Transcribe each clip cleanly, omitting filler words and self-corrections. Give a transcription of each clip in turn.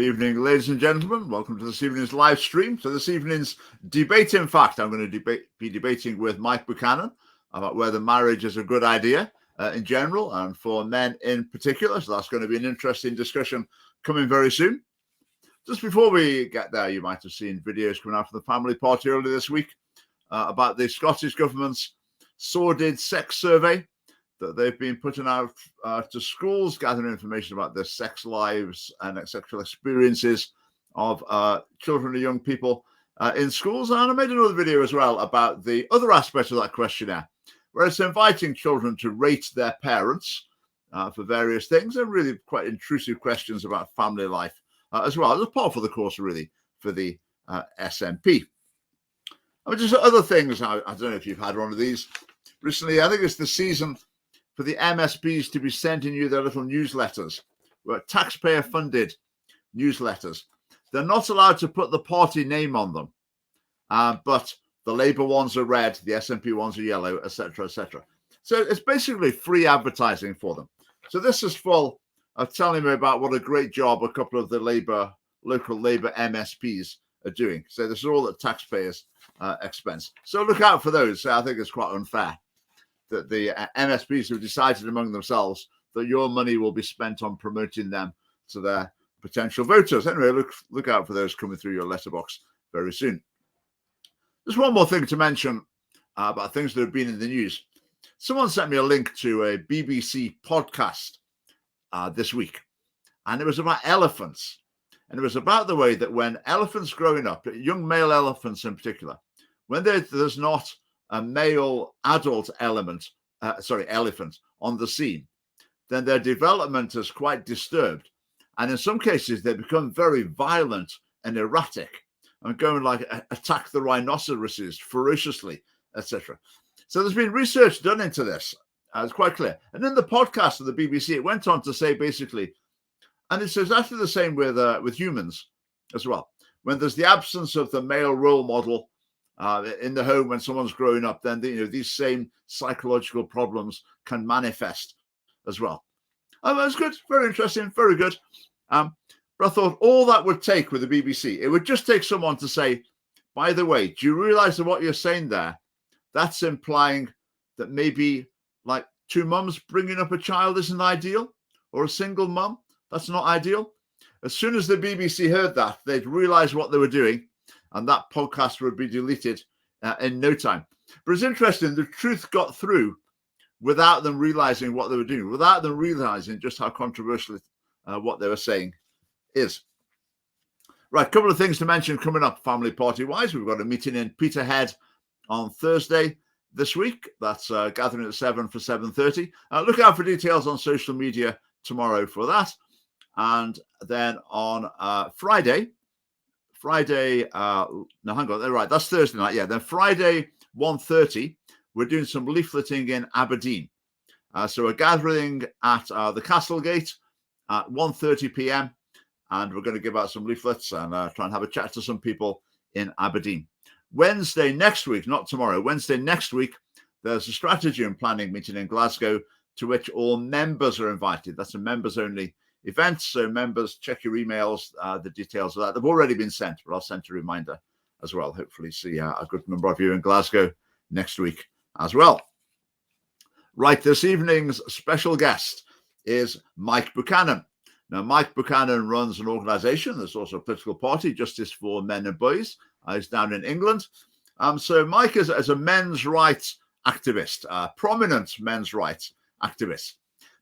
evening, ladies and gentlemen. Welcome to this evening's live stream. So this evening's debate, in fact, I'm going to be debating with Mike Buchanan about whether marriage is a good idea in general and for men in particular. So that's going to be an interesting discussion coming very soon. Just before we get there, you might have seen videos coming out from the family party earlier this week about the Scottish government's sordid sex survey that they've been putting out to schools, gathering information about the sex lives and sexual experiences of children and young people in schools. And I made another video as well about the other aspect of that questionnaire, where it's inviting children to rate their parents for various things and really quite intrusive questions about family life as well. It's part of the course, really, for the SNP. I mean, just other things. I don't know if you've had one of these recently. I think it's the season for the MSPs to be sending you their little newsletters, taxpayer-funded newsletters. They're not allowed to put the party name on them, but the Labour ones are red, the SNP ones are yellow, etc., etc. So it's basically free advertising for them. So this is full of telling me about what a great job a couple of the local Labour MSPs are doing. So this is all at taxpayers' expense. So look out for those. I think it's quite unfair that the MSPs have decided among themselves that your money will be spent on promoting them to their potential voters. Anyway, look out for those coming through your letterbox very soon. There's one more thing to mention about things that have been in the news. Someone sent me a link to a BBC podcast this week, and it was about elephants. And it was about the way that when elephants growing up, young male elephants in particular, when there's not a male adult elephant on the scene, then their development is quite disturbed. And in some cases, they become very violent and erratic and go and attack the rhinoceroses ferociously, etc. So there's been research done into this. It's quite clear. And in the podcast of the BBC, it went on to say basically, and it's exactly the same with humans as well. When there's the absence of the male role model in the home when someone's growing up, then these same psychological problems can manifest as well. That's good, very interesting, very good. But I thought all that would take with the BBC, it would just take someone to say, by the way, do you realize that what you're saying there, that's implying that maybe like two mums bringing up a child isn't ideal, or a single mum, that's not ideal. As soon as the BBC heard that, they'd realize what they were doing, and that podcast would be deleted in no time. But it's interesting, the truth got through without them realizing what they were doing, without them realizing just how controversial what they were saying is. Right, a couple of things to mention coming up family party-wise. We've got a meeting in Peterhead on Thursday this week. That's gathering at 7 for 7:30. Look out for details on social media tomorrow for that. And then on Friday, no, hang on, right, that's Thursday night, yeah. Then Friday, 1:30, we're doing some leafleting in Aberdeen. So we're gathering at the Castlegate at 1:30 p.m, and we're going to give out some leaflets and try and have a chat to some people in Aberdeen. Wednesday next week, not tomorrow, Wednesday next week, there's a strategy and planning meeting in Glasgow to which all members are invited. That's a members-only event, so members, check your emails, the details of that. They've already been sent, but I'll send a reminder as well. Hopefully see a good number of you in Glasgow next week as well. Right, this evening's special guest is Mike Buchanan. Now, Mike Buchanan runs an organisation, there's also a political party, Justice for Men and Boys. He's down in England. So Mike is a men's rights activist, prominent men's rights activist.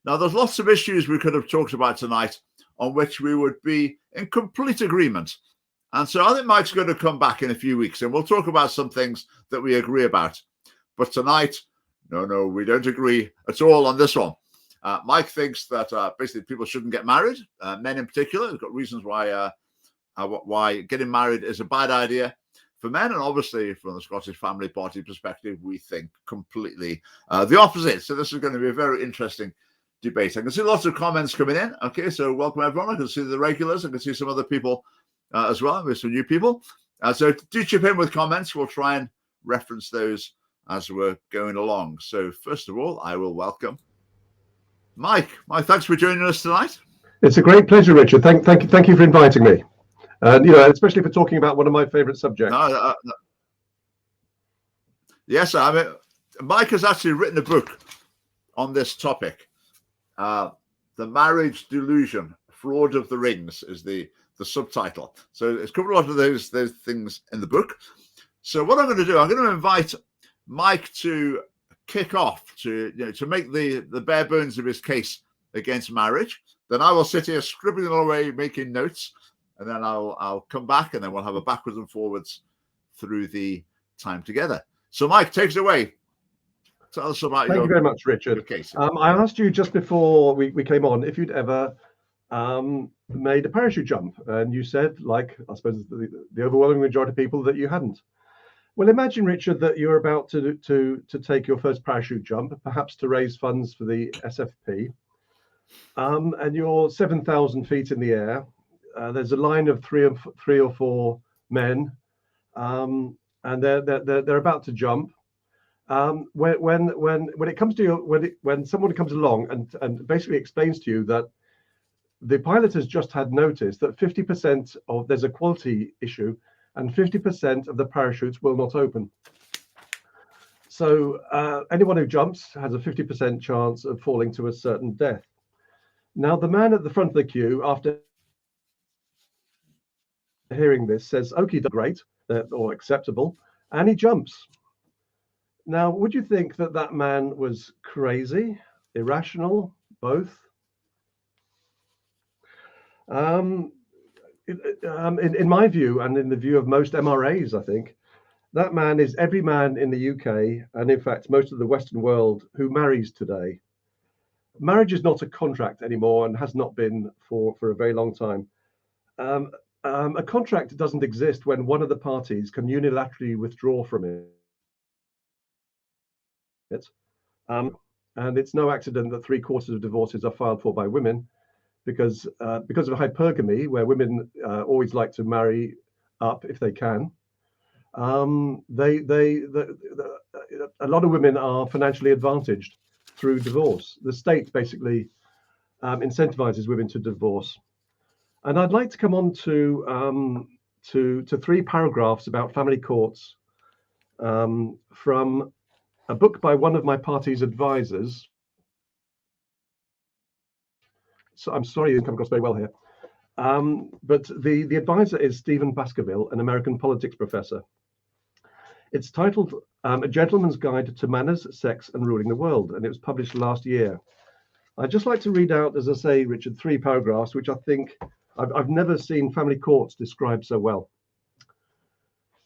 Now, there's lots of issues we could have talked about tonight on which we would be in complete agreement. And so I think Mike's going to come back in a few weeks and we'll talk about some things that we agree about. But tonight, no, we don't agree at all on this one. Mike thinks that basically people shouldn't get married, men in particular. He's got reasons why getting married is a bad idea for men. And obviously, from the Scottish Family Party perspective, we think completely the opposite. So this is going to be a very interesting debate. I can see lots of comments coming in. Okay, so welcome everyone. I can see the regulars. I can see some other people as well. There's some new people. So do chip in with comments. We'll try and reference those as we're going along. So first of all, I will welcome Mike. Mike, thanks for joining us tonight. It's a great pleasure, Richard. Thank you for inviting me. And especially for talking about one of my favourite subjects. No. Yes, I mean, Mike has actually written a book on this topic. The Marriage Delusion, Fraud of the Rings is the subtitle. So it's covered a lot of those things in the book. So what I'm going to do, I'm going to invite Mike to kick off, to make the bare bones of his case against marriage. Then I will sit here scribbling away, making notes, and then I'll come back, and then we'll have a backwards and forwards through the time together. So Mike, take us away. Tell us about Thank you very much, Richard. Case. I asked you just before we came on if you'd ever made a parachute jump, and you said, like I suppose the overwhelming majority of people, that you hadn't. Well, imagine, Richard, that you're about to take your first parachute jump, perhaps to raise funds for the SFP, and you're 7,000 feet in the air. There's a line of three or four men, and they're about to jump. When it comes to when someone comes along and basically explains to you that the pilot has just had notice that 50% of there's a quality issue and 50% of the parachutes will not open. So anyone who jumps has a 50% chance of falling to a certain death. Now, the man at the front of the queue, after hearing this, says, "Okay, great, or acceptable," and he jumps. Now, would you think that man was crazy, irrational, both? In my view, and in the view of most MRAs, I think, that man is every man in the UK, and in fact, most of the Western world, who marries today. Marriage is not a contract anymore and has not been for a very long time. A contract doesn't exist when one of the parties can unilaterally withdraw from it. And it's no accident that 3/4 of divorces are filed for by women, because of hypergamy, where women always like to marry up if they can. A lot of women are financially advantaged through divorce. The state basically incentivizes women to divorce. And I'd like to come on to 3 paragraphs about family courts from a book by one of my party's advisors. So I'm sorry it didn't come across very well here. But the advisor is Stephen Baskerville, an American politics professor. It's titled A Gentleman's Guide to Manners, Sex and Ruling the World, and it was published last year. I'd just like to read out, as I say, Richard, 3 paragraphs, which I think I've never seen family courts described so well.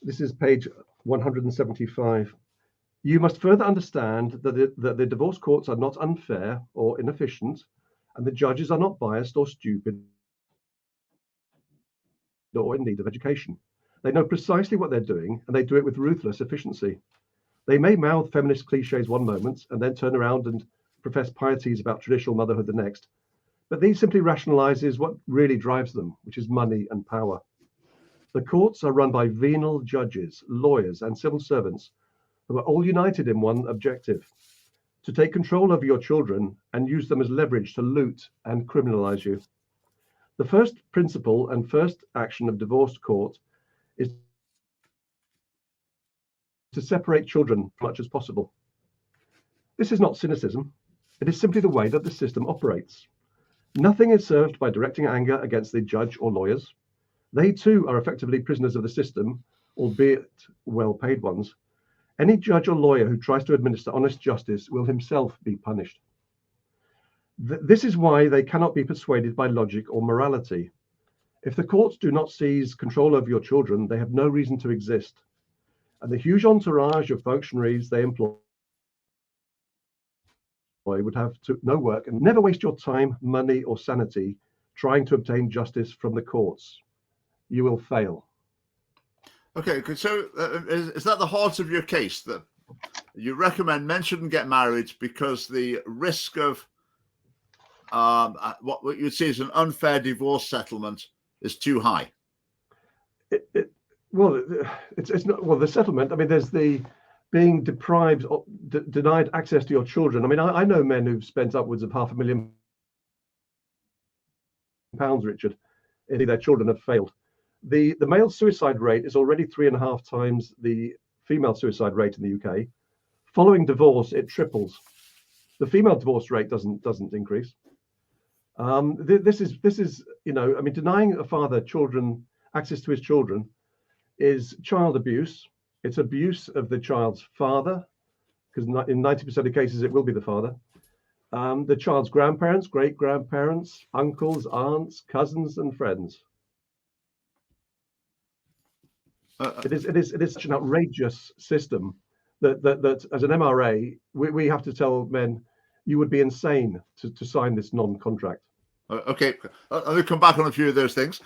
This is page 175. You must further understand that the divorce courts are not unfair or inefficient, and the judges are not biased or stupid or in need of education. They know precisely what they're doing, and they do it with ruthless efficiency. They may mouth feminist cliches one moment and then turn around and profess pieties about traditional motherhood the next. But these simply rationalizes what really drives them, which is money and power. The courts are run by venal judges, lawyers, and civil servants who are all united in one objective: to take control over your children and use them as leverage to loot and criminalize you. The first principle and first action of divorce court is to separate children as much as possible. This is not cynicism. It is simply the way that the system operates. Nothing is served by directing anger against the judge or lawyers. They too are effectively prisoners of the system, albeit well-paid ones. Any judge or lawyer who tries to administer honest justice will himself be punished. This is why they cannot be persuaded by logic or morality. If the courts do not seize control over your children, they have no reason to exist. And the huge entourage of functionaries they employ would have no work, and never waste your time, money, or sanity trying to obtain justice from the courts. You will fail. Okay, so is that the heart of your case, that you recommend men shouldn't get married because the risk of what you'd say is an unfair divorce settlement is too high? It's not. Well, the settlement, I mean, there's the being deprived, denied access to your children. I mean, I know men who've spent upwards of £500,000 Richard, if their children have failed. The male suicide rate is already 3.5 times the female suicide rate in the UK. Following divorce, it triples. The female divorce rate doesn't increase. This is denying a father access to his children is child abuse. It's abuse of the child's father, because in 90% of cases it will be the father. The child's grandparents, great grandparents, uncles, aunts, cousins, and friends. It is such an outrageous system that as an MRA we have to tell men, you would be insane to sign this non-contract. Okay, I'll come back on a few of those things.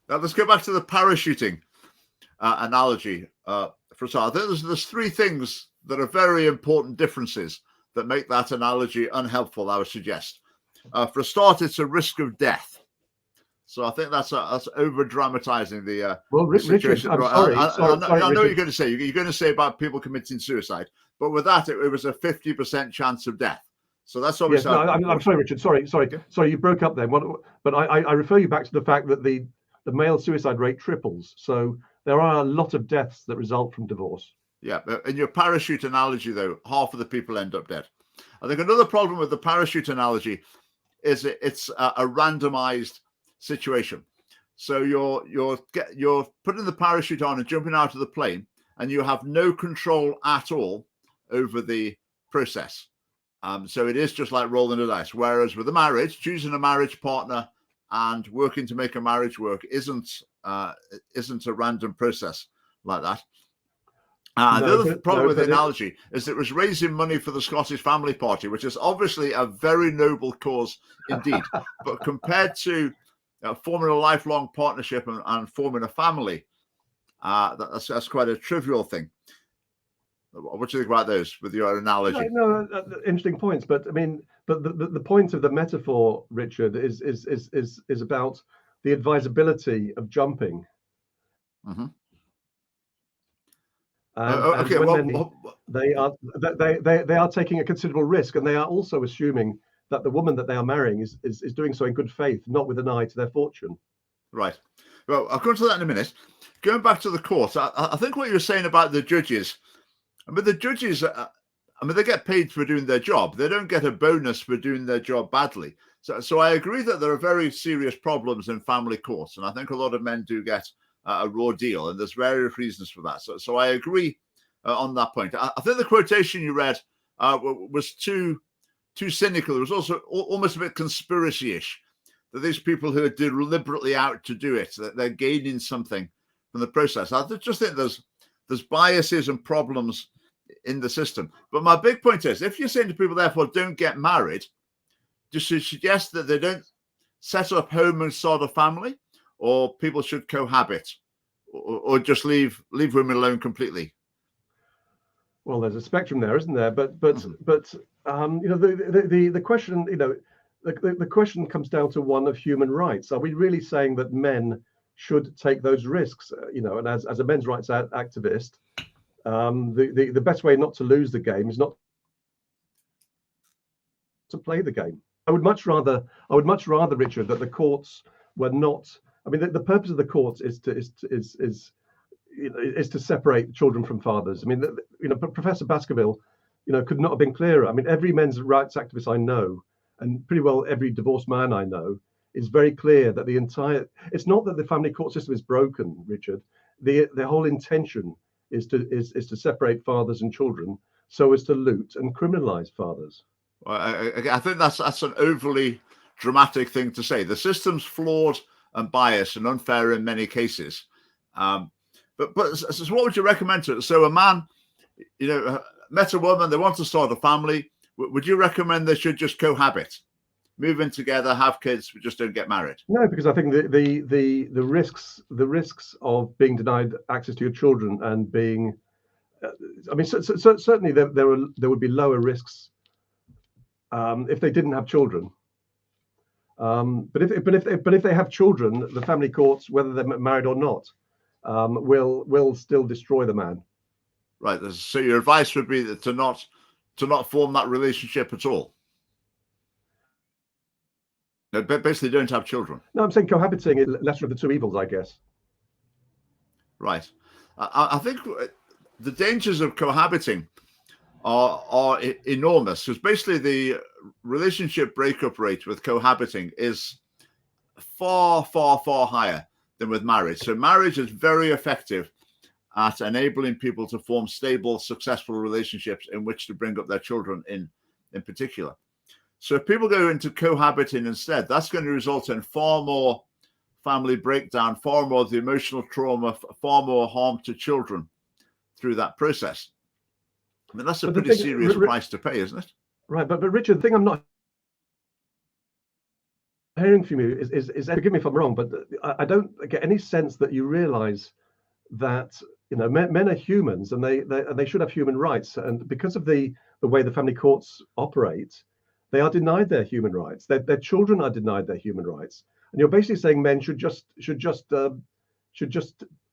Now let's go back to the parachuting analogy for a start. There's three things that are very important differences that make that analogy unhelpful, I would suggest. For a start, it's a risk of death. So I think that's over dramatizing the situation. Richard, I'm sorry. I know what you're going to say. You're going to say about people committing suicide, but with that, it was a 50% chance of death. So that's obviously. Yes, I'm sorry, Richard. Sorry. You broke up then. But I refer you back to the fact that the male suicide rate triples. So there are a lot of deaths that result from divorce. Yeah, in your parachute analogy, though, half of the people end up dead. I think another problem with the parachute analogy is it's a randomized situation. So you're putting the parachute on and jumping out of the plane, and you have no control at all over the process. So it is just like rolling the dice. Whereas with a marriage, choosing a marriage partner and working to make a marriage work isn't a random process like that. The other problem with the analogy is it was raising money for the Scottish Family Party, which is obviously a very noble cause indeed. But compared to forming a lifelong partnership and forming a family, that's quite a trivial thing. What do you think about those with your analogy? No, interesting points. But I mean, the point of the metaphor, Richard, is about the advisability of jumping. Mm-hmm. They are taking a considerable risk, and they are also assuming that the woman that they are marrying is doing so in good faith, not with an eye to their fortune. Right. Well, I'll come to that in a minute. Going back to the court, I think what you were saying about the judges. I mean, the judges, they get paid for doing their job. They don't get a bonus for doing their job badly. So I agree that there are very serious problems in family courts, and I think a lot of men do get a raw deal, and there's various reasons for that. So I agree on that point. I think the quotation you read was too cynical. It was also almost a bit conspiracy-ish, that these people who are deliberately out to do it, that they're gaining something from the process. I just think there's biases and problems in the system. But my big point is, if you're saying to people, therefore, don't get married, just to suggest that they don't set up home and start a family, or people should cohabit, or just leave women alone completely. Well, there's a spectrum there, isn't there? But the question, the question comes down to one of human rights. Are we really saying that men should take those risks? And as a men's rights activist, the best way not to lose the game is not to play the game. I would much rather, Richard, that the courts were not. I mean, the purpose of the courts is to separate children from fathers. I mean, Professor Baskerville, could not have been clearer. I mean, every men's rights activist I know, and pretty well every divorced man I know, is very clear that it's not that the family court system is broken, Richard. The whole intention is to separate fathers and children so as to loot and criminalize fathers. Well, I think that's an overly dramatic thing to say. The system's flawed and biased and unfair in many cases. But so what would you recommend to it? So a man, met a woman, they want to start a family. Would you recommend they should just cohabit, move in together, have kids, but just don't get married? No, because I think the risks of being denied access to your children and being, certainly there would be lower risks if they didn't have children. But if they have children, the family courts, whether they're married or not, will still destroy the man. Right. So your advice would be to not form that relationship at all. They basically don't have children. No, I'm saying cohabiting is lesser of the two evils, I guess. Right. I think the dangers of cohabiting are enormous, because basically the relationship breakup rate with cohabiting is far, far, far higher than with marriage. So marriage is very effective at enabling people to form stable, successful relationships in which to bring up their children in particular. So if people go into cohabiting instead, that's going to result in far more family breakdown, far more of the emotional trauma, far more harm to children through that process. I mean, that's a pretty serious price to pay, isn't it? Right, but Richard, the thing I'm not hearing from you is forgive me if I'm wrong, but I don't get any sense that you realise that men are humans, and they should have human rights, and because of the way the family courts operate, they are denied their human rights. Their children are denied their human rights, and you're basically saying men should just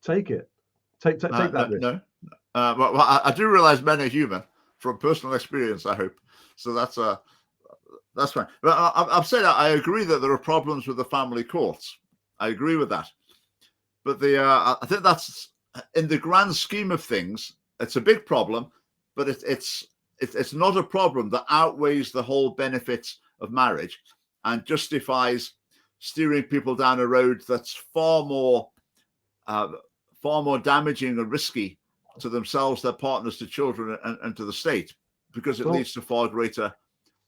take it, take that risk. No. Well, I do realise men are human from personal experience, I hope. So that's fine. But I've said I agree that there are problems with the family courts. I agree with that. But I think that's, in the grand scheme of things, it's a big problem, but it's not a problem that outweighs the whole benefits of marriage and justifies steering people down a road that's far more damaging and risky to themselves, their partners, to children, and to the state, because it leads to far greater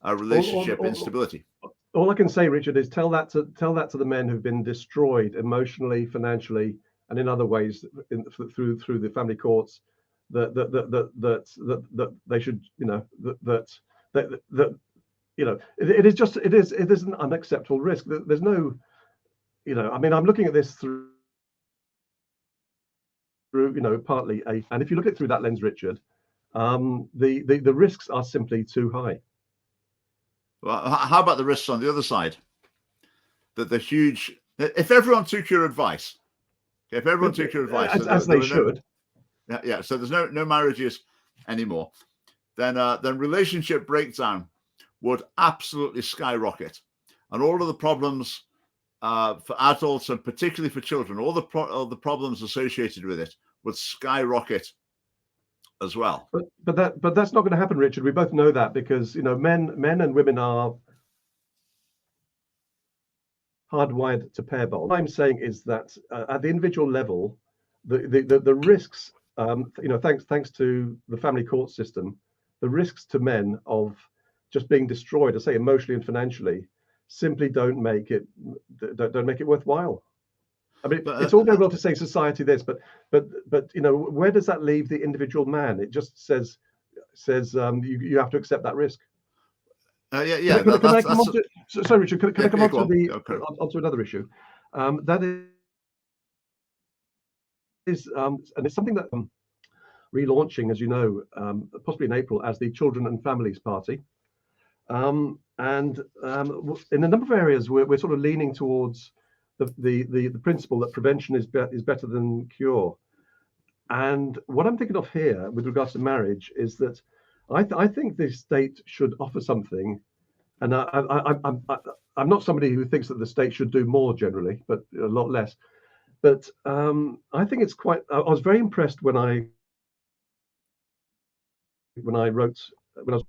relationship instability. All I can say, Richard, is tell that to the men who've been destroyed emotionally, financially, and in other ways through the family courts, that they should, it is an unacceptable risk. There's no, I mean, I'm looking at this through partly and if you look at it through that lens, Richard, the risks are simply too high. Well, how about the risks on the other side? That the huge, if everyone took your advice, as they should, so there's no marriages anymore, then relationship breakdown would absolutely skyrocket, and all of the problems for adults and particularly for children, all the problems associated with it would skyrocket as well. But that's not going to happen, Richard. We both know that, because men and women are hardwired to pair bond. What I'm saying is that at the individual level, the risks, thanks to the family court system, the risks to men of just being destroyed, I say emotionally and financially, simply don't make it worthwhile. I mean, it's all very well to say society this, but where does that leave the individual man? It just says you have to accept that risk. Sorry, Richard. Can I come on to another issue? That is, and it's something that relaunching, as you know, possibly in April, as the Children and Families Party, and in a number of areas we're sort of leaning towards the principle that prevention is better than cure. And what I'm thinking of here with regards to marriage is that I think the state should offer something, and I'm not somebody who thinks that the state should do more generally, but a lot less. But I think it's quite. I was very impressed when I was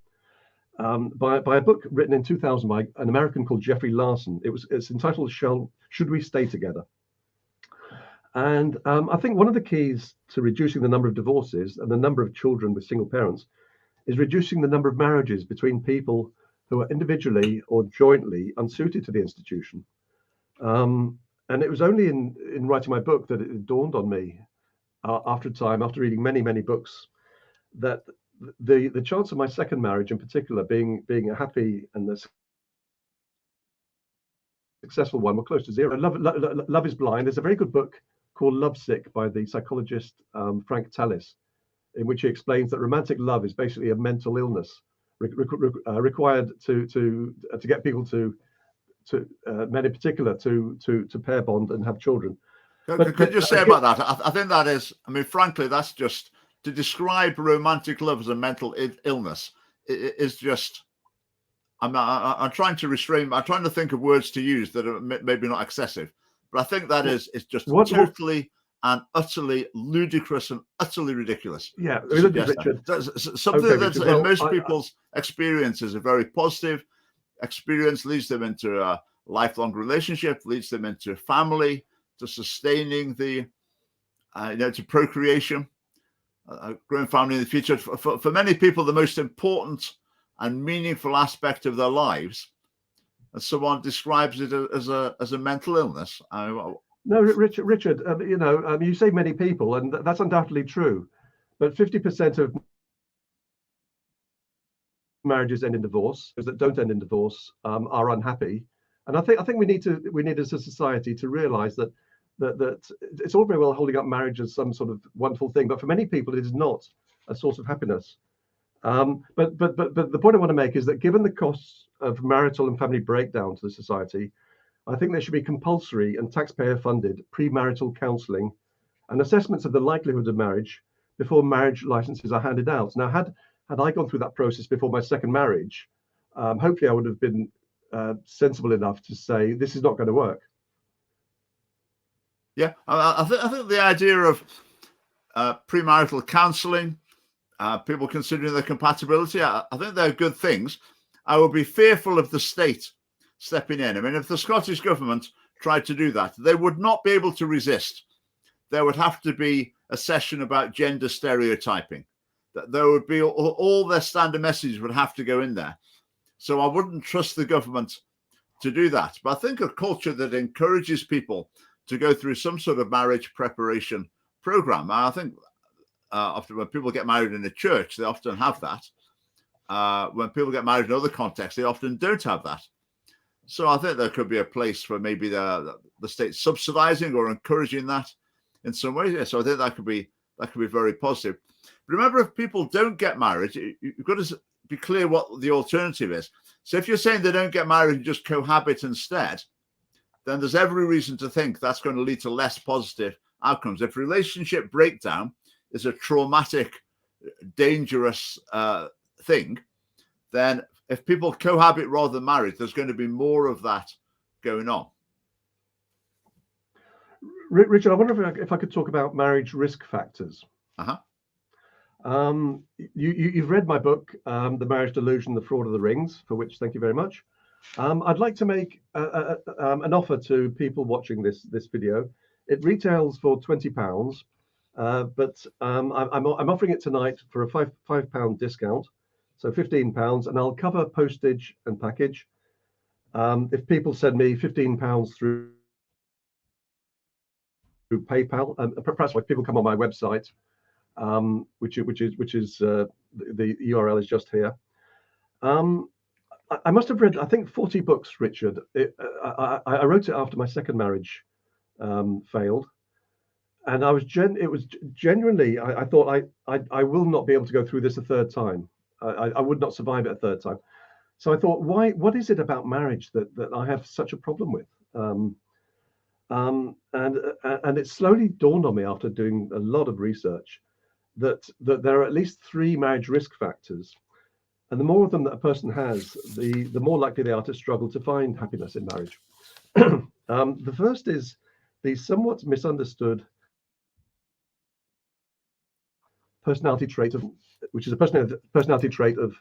by a book written in 2000 by an American called Jeffrey Larson. It's entitled "Should We Stay Together?" And I think one of the keys to reducing the number of divorces and the number of children with single parents is reducing the number of marriages between people who are individually or jointly unsuited to the institution. And it was only in writing my book that it dawned on me, after reading many books, that the chance of my second marriage in particular being a happy and a successful one were close to zero. Love is Blind. There's a very good book called Lovesick by the psychologist Frank Tallis, in which he explains that romantic love is basically a mental illness required to get people to men in particular to pair bond and have children. Could you say about that? I think that is, I mean, frankly, that's just, to describe romantic love as a mental illness is just I'm trying to restrain. I'm trying to think of words to use that are maybe not excessive, but I think that is just totally and utterly ludicrous and utterly ridiculous. Yeah, to suggest Richard. Something Okay, that Richard, in most people's experience is a very positive experience, leads them into a lifelong relationship, leads them into family, to sustaining the, to procreation, growing family in the future. For many people, the most important and meaningful aspect of their lives, as someone describes it as a mental illness. No, Richard, you say many people, and that's undoubtedly true, but 50% of marriages end in divorce. Those that don't end in divorce are unhappy, and I think we need as a society to realise that it's all very well holding up marriage as some sort of wonderful thing, but for many people it is not a source of happiness. But the point I want to make is that given the costs of marital and family breakdown to the society, I think there should be compulsory and taxpayer-funded premarital counselling and assessments of the likelihood of marriage before marriage licenses are handed out. Now, had I gone through that process before my second marriage, hopefully I would have been sensible enough to say this is not going to work. Yeah, I think the idea of premarital counselling, people considering their compatibility, I think they're good things. I would be fearful of the state stepping in. I mean, if the Scottish government tried to do that, they would not be able to resist. There would have to be a session about gender stereotyping. There would be all their standard messages would have to go in there. So I wouldn't trust the government to do that. But I think a culture that encourages people to go through some sort of marriage preparation program. I think often when people get married in a church, they often have that. When people get married in other contexts, they often don't have that. So I think there could be a place for maybe the state subsidizing or encouraging that in some way. Yeah, so I think that could be very positive. Remember, if people don't get married, you've got to be clear what the alternative is. So if you're saying they don't get married and just cohabit instead, then there's every reason to think that's going to lead to less positive outcomes. If relationship breakdown is a traumatic, dangerous thing, then if people cohabit rather than marry, there's going to be more of that going on. Richard, I wonder if I could talk about marriage risk factors. Uh-huh. You've read my book, The Marriage Delusion, The Fraud of the Rings, for which thank you very much. I'd like to make an offer to people watching this video. It retails for £20, but I'm offering it tonight for a £5 discount, so £15, and I'll cover postage and package. If people send me £15 through PayPal, perhaps like people come on my website, which is the URL is just here. I must have read, I think, 40 books, Richard. I wrote it after my second marriage failed, and I was genuinely I thought I will not be able to go through this a third time. I would not survive it a third time. So I thought, what is it about marriage that I have such a problem with? And it slowly dawned on me after doing a lot of research that there are at least 3 marriage risk factors. And the more of them that a person has, the more likely they are to struggle to find happiness in marriage. The first is the somewhat misunderstood personality trait which is a personality trait of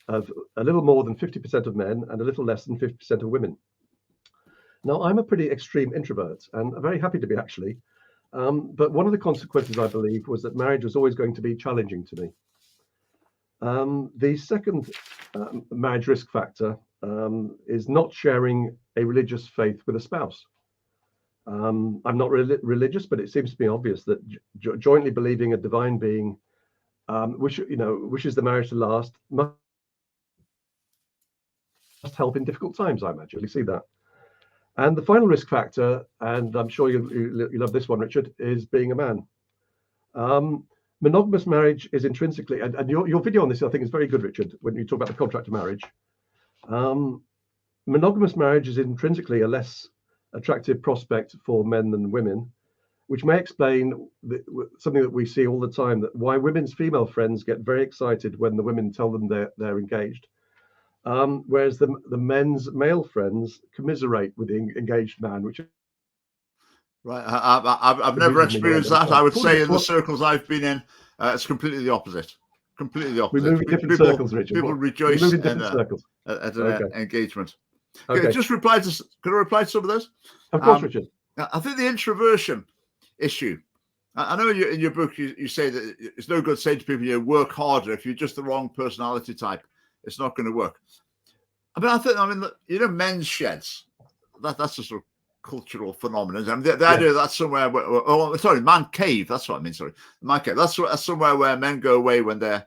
a little more than 50% of men and a little less than 50% of women. Now, I'm a pretty extreme introvert and very happy to be, actually. But one of the consequences, I believe, was that marriage was always going to be challenging to me. The second marriage risk factor is not sharing a religious faith with a spouse. I'm not religious, but it seems to be obvious that jointly believing a divine being wishes the marriage to last must help in difficult times, I imagine. You see that. And the final risk factor, and I'm sure you love this one, Richard, is being a man. Monogamous marriage is intrinsically, and your video on this, I think, is very good, Richard, when you talk about the contract of marriage. Monogamous marriage is intrinsically a less attractive prospect for men than women, which may explain something that we see all the time, that why women's female friends get very excited when the women tell them they're engaged. whereas the men's male friends commiserate with the engaged man, which Right. I've never experienced that. I would say in the circles I've been in, it's completely the opposite. Completely the opposite. We move in different circles, Richard. People rejoice in different circles at an engagement. Okay. Just reply to. Can I reply to some of those? Of course, Richard. I think the introversion issue. I know in your book you say that it's no good saying to people, you work harder. If you're just the wrong personality type, it's not going to work. I mean, men's sheds. That's a sort of cultural phenomenon. I mean, the idea that's somewhere man cave. That's what I mean. Sorry, man cave. That's somewhere where men go away when they're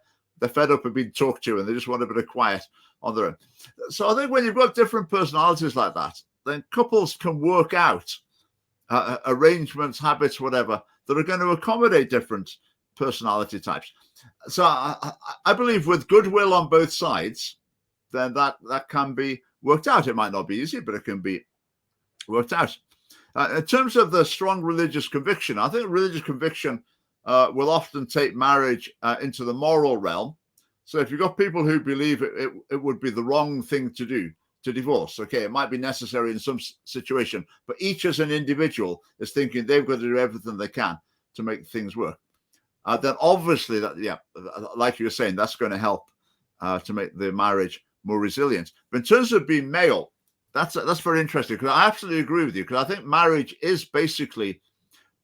fed up of being talked to and they just want a bit of quiet on their own. So I think when you've got different personalities like that, then couples can work out arrangements, habits, whatever, that are going to accommodate different personality types. So I believe with goodwill on both sides, then that can be worked out. It might not be easy, but it can be worked out. In terms of the strong religious conviction, I think religious conviction will often take marriage into the moral realm. So if you've got people who believe it would be the wrong thing to do to divorce, okay, it might be necessary in some situation, but each as an individual is thinking they've got to do everything they can to make things work. Then obviously like you were saying, that's going to help to make the marriage more resilient. But in terms of being male, that's very interesting, because I absolutely agree with you, because I think marriage is basically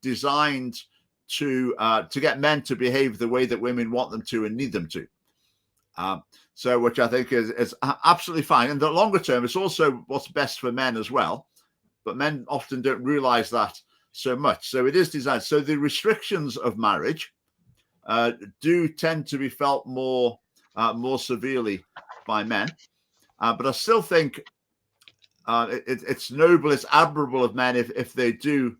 designed to get men to behave the way that women want them to and need them to. So which I think is absolutely fine. In the longer term, it's also what's best for men as well. But men often don't realize that so much. So it is designed. So the restrictions of marriage do tend to be felt more severely by men. But I still think it's noble, it's admirable of men if they do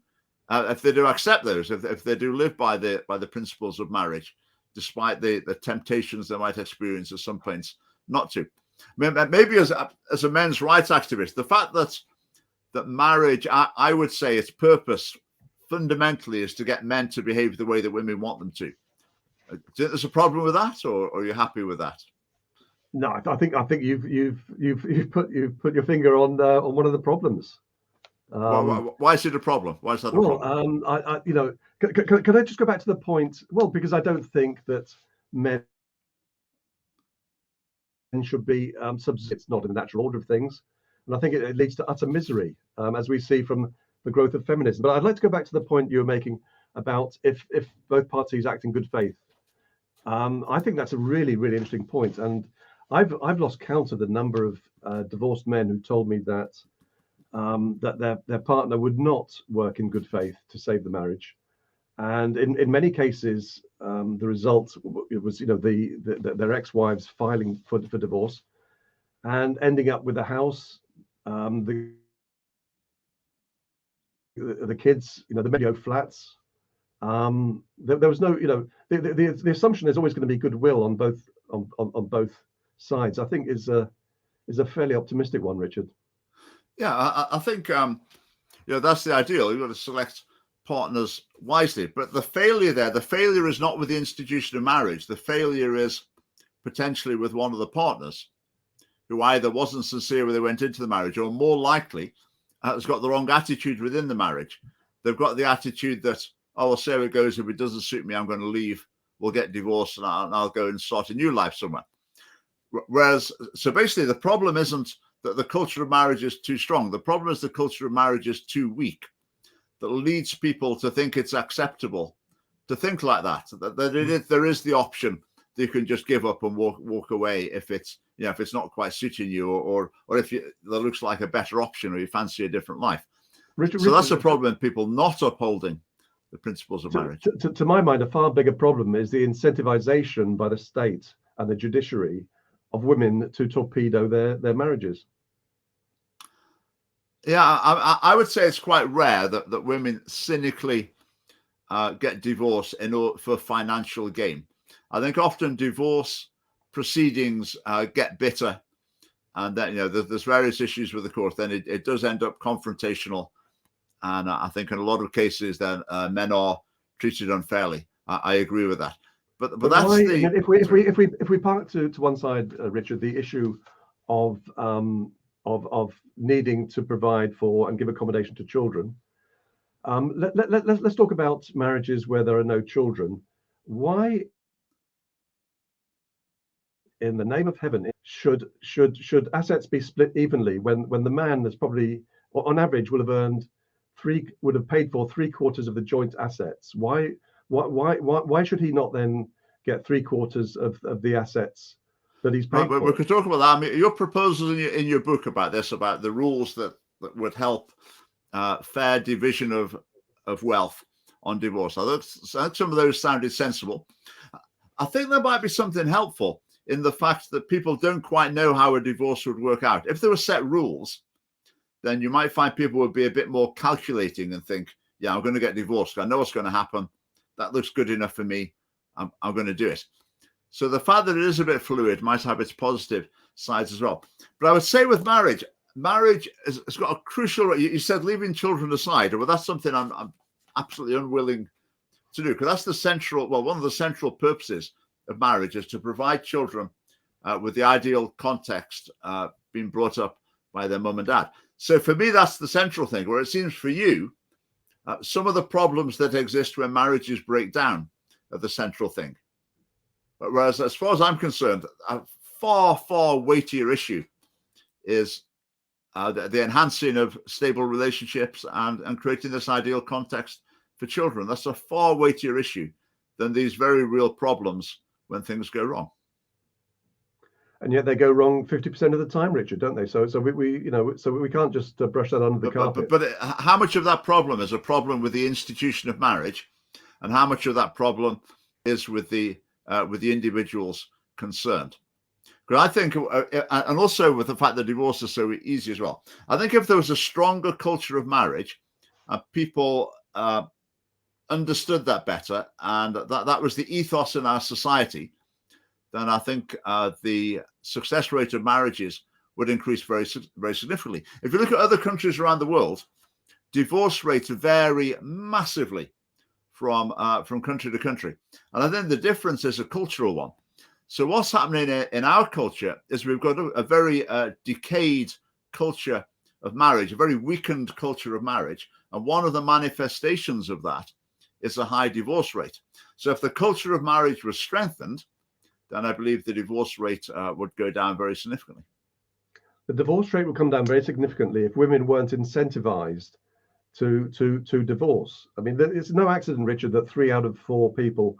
accept those, if they do live by the principles of marriage, despite the temptations they might experience at some points not to. Maybe as a men's rights activist, the fact that marriage, I would say its purpose fundamentally is to get men to behave the way that women want them to. Do you think there's a problem with that, or are you happy with that? No, I think you've put your finger on one of the problems. Why is it a problem? Why is that a problem? Can I just go back to the point? Well, because I don't think that men should be subjects, not in the natural order of things, and I think it leads to utter misery, as we see from the growth of feminism. But I'd like to go back to the point you were making about if both parties act in good faith. I think that's a really, really interesting point, and I've lost count of the number of divorced men who told me that their partner would not work in good faith to save the marriage, and in many cases the result was their ex-wives filing for divorce and ending up with a house, the kids, the Medio flats. There was no, the assumption there's always going to be goodwill on both sides. I think is a fairly optimistic one, Richard. Yeah, I think that's the ideal. You've got to select partners wisely. But the failure is not with the institution of marriage. The failure is potentially with one of the partners who either wasn't sincere when they went into the marriage, or more likely has got the wrong attitude within the marriage. They've got the attitude that, oh, well, see how it goes. If it doesn't suit me, I'm going to leave. We'll get divorced and I'll go and start a new life somewhere. Whereas, so basically the problem isn't that the culture of marriage is too strong. The problem is the culture of marriage is too weak, that leads people to think it's acceptable to think like that, there is the option that you can just give up and walk away if it's not quite suiting you, or if there looks like a better option, or you fancy a different life. Richard, that's a problem in people not upholding the principles of marriage. To my mind, a far bigger problem is the incentivization by the state and the judiciary of women to torpedo their marriages. Yeah, I would say it's quite rare that women cynically get divorced for financial gain. I think often divorce proceedings get bitter, and then there's various issues with the court. Then it does end up confrontational, and I think in a lot of cases then men are treated unfairly. I agree with that. But that's if we park to one side, Richard, the issue of needing to provide for and give accommodation to children. Let's talk about marriages where there are no children. Why, in the name of heaven, should assets be split evenly when the man that's probably, on average, would have paid for 3/4 of the joint assets? Why should he not then get 3/4 of the assets that he's paid Right, for? we could talk about that. I mean, your proposals in your book about this, about the rules that would help fair division of wealth on divorce. I think some of those sounded sensible. I think there might be something helpful in the fact that people don't quite know how a divorce would work out. If there were set rules, then you might find people would be a bit more calculating and think, yeah, I'm going to get divorced. I know what's going to happen. That looks good enough for me. I'm going to do it. So the fact that it is a bit fluid might have its positive sides as well. But I would say with marriage has got a crucial, you said leaving children aside. Well, that's something I'm absolutely unwilling to do, because that's one of the central purposes of marriage is to provide children with the ideal context being brought up by their mum and dad. So for me, that's the central thing, where it seems for you, some of the problems that exist when marriages break down are the central thing. But whereas, as far as I'm concerned, a far, far weightier issue is the enhancing of stable relationships and creating this ideal context for children. That's a far weightier issue than these very real problems when things go wrong. And yet they go wrong 50% of the time, Richard, don't they? So we can't just brush that under the carpet. But how much of that problem is a problem with the institution of marriage, and how much of that problem is with the individuals concerned? Because I think, and also with the fact that divorce is so easy as well. I think if there was a stronger culture of marriage, people understood that better, and that was the ethos in our society, then I think the success rate of marriages would increase very, very significantly. If you look at other countries around the world, divorce rates vary massively from country to country. And I think the difference is a cultural one. So what's happening in our culture is we've got a very decayed culture of marriage, a very weakened culture of marriage. And one of the manifestations of that is a high divorce rate. So if the culture of marriage was strengthened, then I believe the divorce rate would go down very significantly. The divorce rate would come down very significantly if women weren't incentivized to divorce. I mean, it's no accident, Richard, that 3 out of 4 people,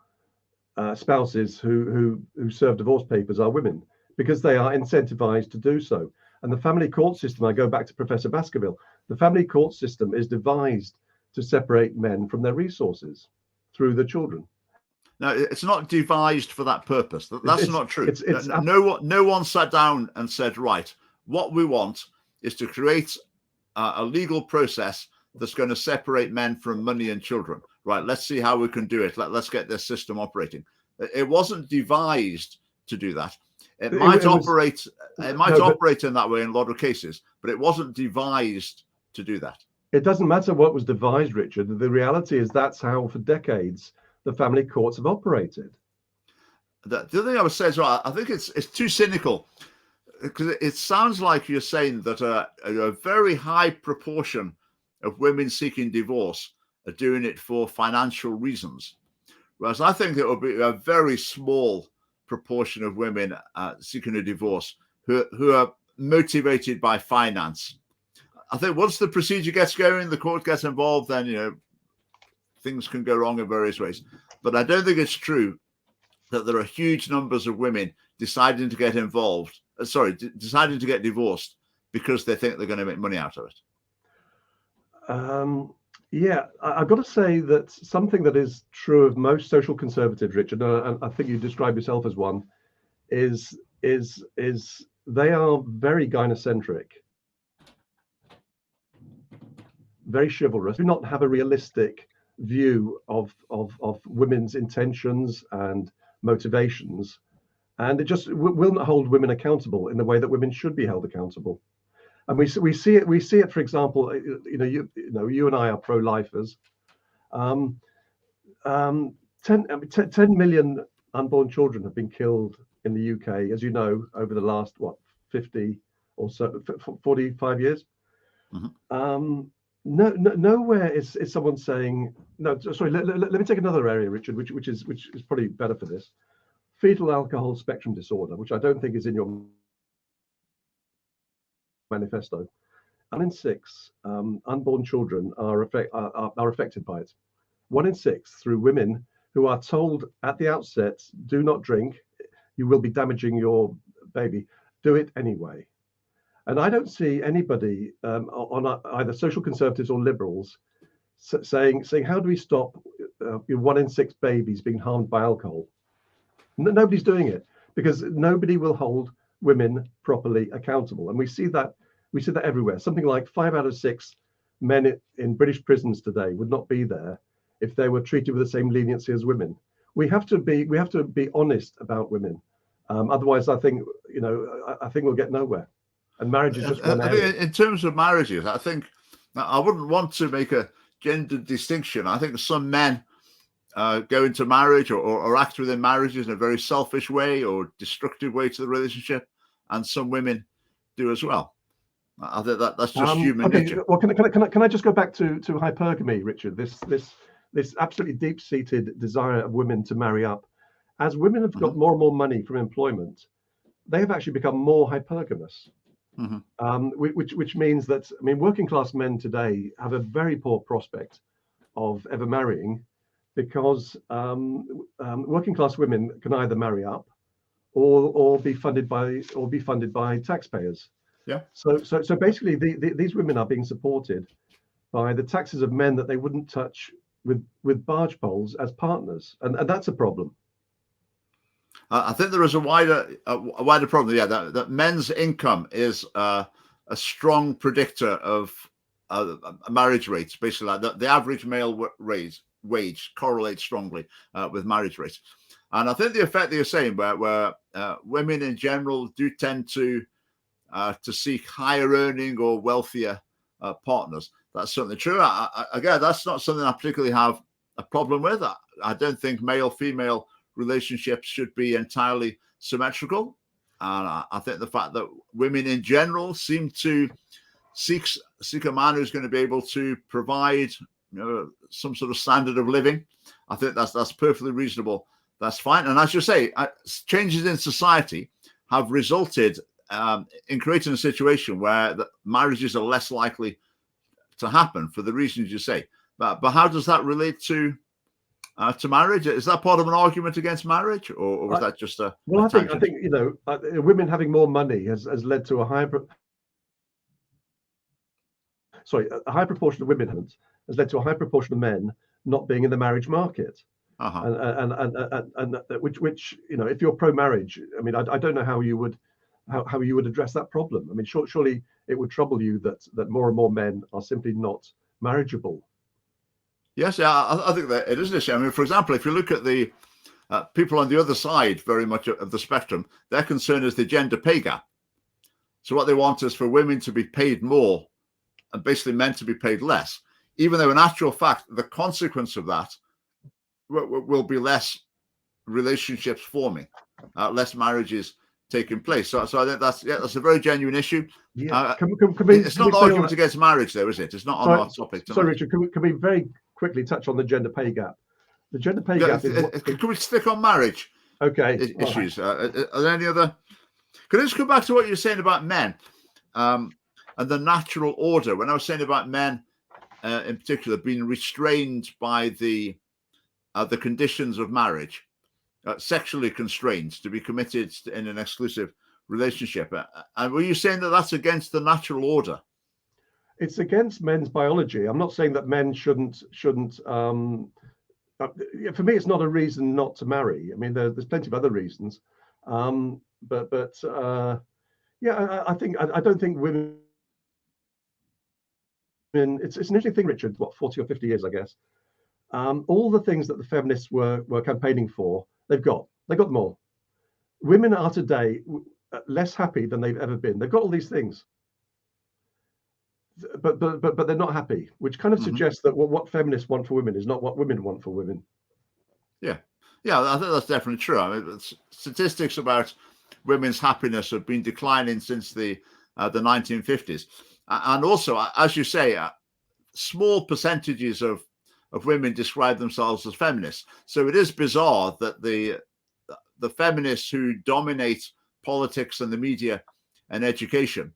spouses who serve divorce papers, are women, because they are incentivized to do so. And the family court system, I go back to Professor Baskerville, the family court system is devised to separate men from their resources through the children. No, it's not devised for that purpose. That's not true. It's no one sat down and said, right, what we want is to create a legal process that's going to separate men from money and children. Right, let's see how we can do it. Let's get this system operating. It wasn't devised to do that. It might operate in that way in a lot of cases, but it wasn't devised to do that. It doesn't matter what was devised, Richard. The reality is that's how, for decades, the family courts have operated. The other thing I would say as well, I think it's too cynical, because it sounds like you're saying that a very high proportion of women seeking divorce are doing it for financial reasons, whereas I think it will be a very small proportion of women seeking a divorce who are motivated by finance. I think once the procedure gets going, the court gets involved, then things can go wrong in various ways. But I don't think it's true that there are huge numbers of women deciding to get involved, deciding to get divorced because they think they're going to make money out of it. Yeah, I've got to say that something that is true of most social conservatives, Richard, and I think you describe yourself as one, is they are very gynocentric, very chivalrous, do not have a realistic view of women's intentions and motivations, and it just will not hold women accountable in the way that women should be held accountable. And we see it. For example, you and I are pro-lifers. 10 million unborn children have been killed in the UK, as you know, over the last 50 or so, 45 years. Mm-hmm. Nowhere is someone saying no. Sorry, let me take another area, Richard, which is probably better for this. Fetal alcohol spectrum disorder, which I don't think is in your manifesto. 1 in 6 unborn children are affected by it. 1 in 6 through women who are told at the outset, do not drink, you will be damaging your baby. Do it anyway. And I don't see anybody on either social conservatives or liberals saying how do we stop 1 in 6 babies being harmed by alcohol? Nobody's doing it because nobody will hold women properly accountable, and we see that everywhere. Something like 5 out of 6 men in British prisons today would not be there if they were treated with the same leniency as women. We have to be honest about women. Otherwise, I think we'll get nowhere. And marriage is just one area. In terms of marriages, I think I wouldn't want to make a gender distinction. I think some men go into marriage or act within marriages in a very selfish way or destructive way to the relationship, and some women do as well. I think that's just human nature. Well, can I just go back to hypergamy, Richard? This absolutely deep-seated desire of women to marry up. As women have got more and more money from employment, they have actually become more hypergamous. Which means that, I mean, working class men today have a very poor prospect of ever marrying, because working class women can either marry up or be funded by taxpayers. Yeah. So basically, these women are being supported by the taxes of men that they wouldn't touch with barge poles as partners, and that's a problem. I think there is a wider problem. Yeah, that men's income is a strong predictor of marriage rates. Basically, like the average male wage correlates strongly with marriage rates. And I think the effect that you're saying, where women in general do tend to seek higher earning or wealthier partners, that's certainly true. Again, that's not something I particularly have a problem with. I don't think male-female relationships should be entirely symmetrical, and I think the fact that women in general seem to seek a man who's going to be able to provide, some sort of standard of living, I think that's perfectly reasonable. That's fine. And as you say, changes in society have resulted in creating a situation where the marriages are less likely to happen for the reasons you say. But how does that relate to marriage? Is that part of an argument against marriage, or was that just a? Well, I think women having more money has led to a high proportion of women has led to a high proportion of men not being in the marriage market. And which if you're pro-marriage, I mean, I don't know how you would address that problem. I mean, surely it would trouble you that more and more men are simply not marriageable. Yes, I think that it is an issue. I mean, for example, if you look at the people on the other side, very much of the spectrum, their concern is the gender pay gap. So what they want is for women to be paid more and basically men to be paid less, even though in actual fact, the consequence of that will be less relationships forming, less marriages taking place. So I think that's a very genuine issue. Yeah. It's not an argument against marriage, though, is it? It's not on our topic tonight. Sorry, Richard, can we very quickly touch on the gender pay gap? The gender pay gap can we stick on marriage? Okay. Issues. Are there any other? Can I just go back to what you were saying about men and the natural order? When I was saying about men in particular being restrained by the conditions of marriage, sexually constrained to be committed in an exclusive relationship, and were you saying that that's against the natural order? It's against men's biology. I'm not saying that men shouldn't. For me, it's not a reason not to marry. I mean, there's plenty of other reasons, but I think I don't think women. It's an interesting thing, Richard. What, 40 or 50 years, I guess. All the things that the feminists were campaigning for, they've got them all. Women are today less happy than they've ever been. They've got all these things, but they're not happy, which kind of suggests that what feminists want for women is not what women want for women. Yeah, I think that's definitely true. I mean, statistics about women's happiness have been declining since the 1950s. And also, as you say, small percentages of women describe themselves as feminists. So it is bizarre that the feminists who dominate politics and the media and education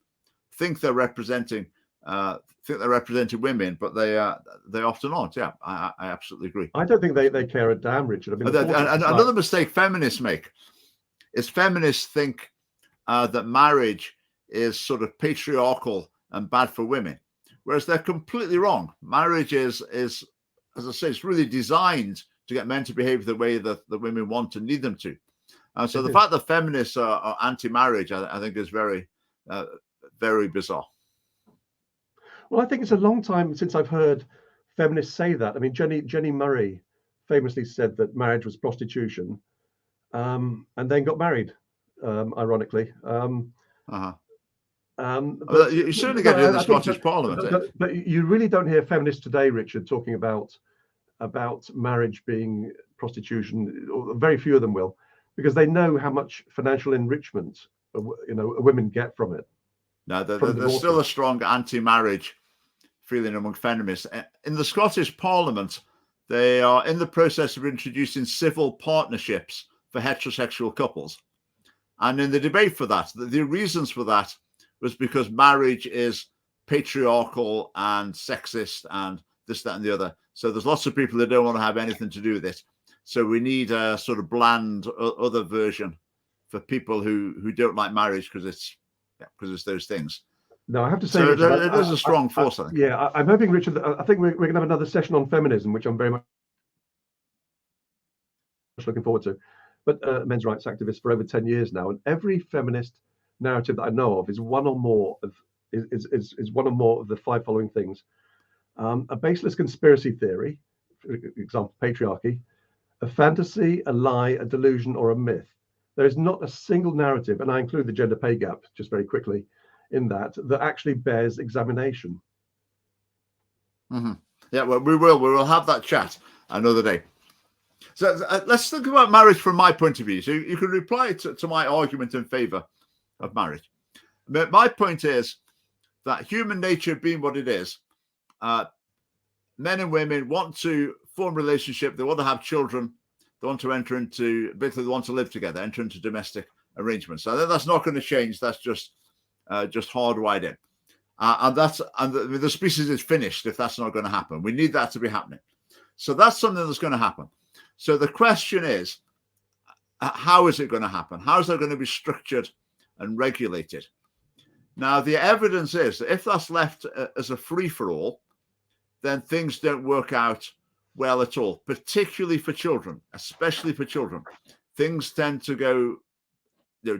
think they're representing women, but they often aren't. Yeah, I absolutely agree. I don't think they care a damn, Richard. I mean, another mistake feminists make is feminists think that marriage is sort of patriarchal and bad for women, whereas they're completely wrong. Marriage is, as I say, it's really designed to get men to behave the way that the women want and need them to. So the fact that feminists are anti-marriage, I think, is very, very bizarre. Well, I think it's a long time since I've heard feminists say that. I mean, Jenny Murray famously said that marriage was prostitution, and then got married, ironically. You certainly get it in the Scottish Parliament. But you really don't hear feminists today, Richard, talking about marriage being prostitution. Or very few of them will, because they know how much financial enrichment women get from it. No, there's still a strong anti-marriage feeling among feminists. In the Scottish Parliament, they are in the process of introducing civil partnerships for heterosexual couples. And in the debate for that, the reasons for that was because marriage is patriarchal and sexist and this, that, and the other. So there's lots of people that don't want to have anything to do with it. So we need a sort of bland other version for people who don't like marriage because it's those things. No, I have to say, so Richard, it is a strong force. I'm hoping, Richard, I think we're going to have another session on feminism, which I'm very much looking forward to. But men's rights activist for over 10 years now, and every feminist narrative that I know of is one or more of the five following things: a baseless conspiracy theory, for example, patriarchy; a fantasy, a lie, a delusion, or a myth. There is not a single narrative, and I include the gender pay gap just very quickly in that actually bears examination. Mm-hmm. Yeah, well, we will have that chat another day. So let's think about marriage from my point of view. So you can reply to my argument in favor of marriage. My point is that human nature being what it is, men and women want to form a relationship. They want to have children. They want to basically they want to live together, enter into domestic arrangements. So that's not going to change. That's just hardwired in. And the species is finished if that's not going to happen. We need that to be happening. So that's something that's going to happen. So the question is, how is it going to happen? How is that going to be structured and regulated? Now, the evidence is that if that's left as a free-for-all, then things don't work out well at all, particularly for children, especially for children. Things tend to go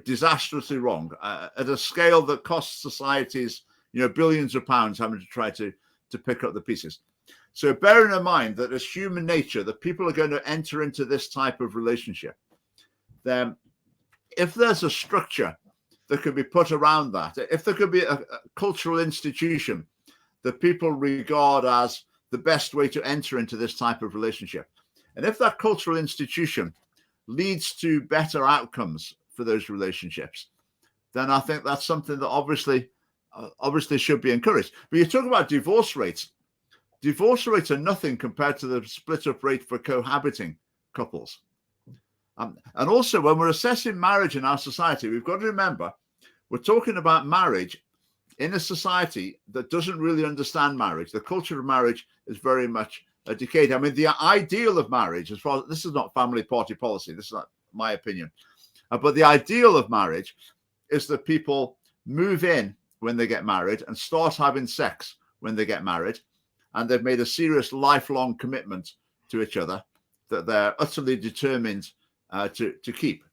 disastrously wrong at a scale that costs societies billions of pounds having to try to pick up the pieces. So bearing in mind that as human nature, that people are going to enter into this type of relationship, then if there's a structure that could be put around that, if there could be a cultural institution that people regard as the best way to enter into this type of relationship, and if that cultural institution leads to better outcomes for those relationships, then I think that's something that obviously should be encouraged. But you talk about divorce rates. Divorce rates are nothing compared to the split up rate for cohabiting couples. And also, when we're assessing marriage in our society, we've got to remember we're talking about marriage in a society that doesn't really understand marriage. The culture of marriage is very much decayed. I mean, the ideal of marriage, as far as this is not family party policy, this is not my opinion, but the ideal of marriage is that people move in when they get married and start having sex when they get married, and they've made a serious lifelong commitment to each other that they're utterly determined to keep.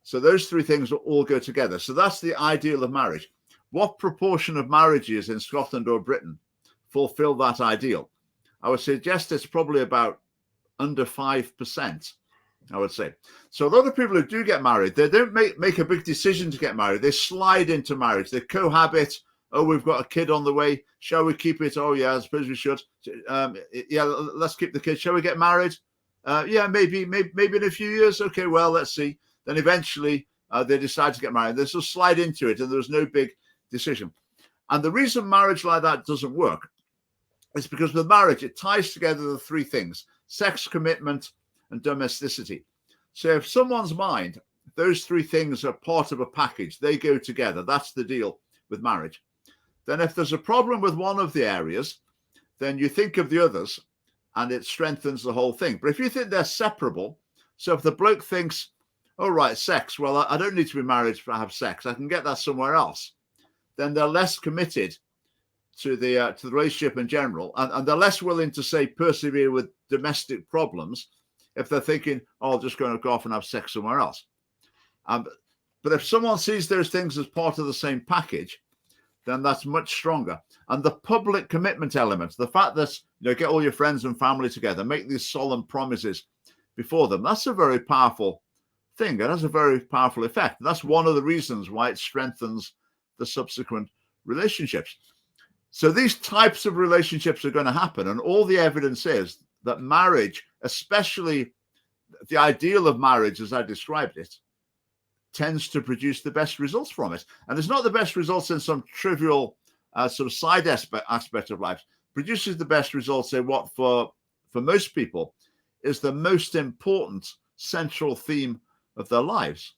So those three things will all go together. So that's the ideal of marriage. What proportion of marriages in Scotland or Britain fulfill that ideal? I would suggest it's probably about under 5%, I would say. So a lot of people who do get married, they don't make a big decision to get married. They slide into marriage. They cohabit. Oh, we've got a kid on the way. Shall we keep it? Oh, yeah, I suppose we should. Yeah, let's keep the kid. Shall we get married? Yeah, maybe in a few years. Okay, well, let's see. Then eventually they decide to get married. They just slide into it, and there's no big decision. And the reason marriage like that doesn't work is because with marriage, it ties together the three things: sex, commitment, and domesticity. So if someone's mind, those three things are part of a package, they go together. That's the deal with marriage. Then if there's a problem with one of the areas, then you think of the others, and it strengthens the whole thing. But if you think they're separable, so if the bloke thinks, oh, right, sex, well, I don't need to be married to have sex, I can get that somewhere else, then they're less committed to the relationship in general, and they're less willing to, say, persevere with domestic problems if they're thinking, oh, I'm just going to go off and have sex somewhere else. But if someone sees those things as part of the same package, then that's much stronger. And the public commitment element, the fact that, you know, get all your friends and family together, make these solemn promises before them, that's a very powerful thing. It has a very powerful effect. And that's one of the reasons why it strengthens the subsequent relationships. So these types of relationships are going to happen. And all the evidence is that marriage, especially the ideal of marriage as I described it, tends to produce the best results from it. And it's not the best results in some trivial sort of side aspect of life. Produces the best results in what for most people is the most important central theme of their lives.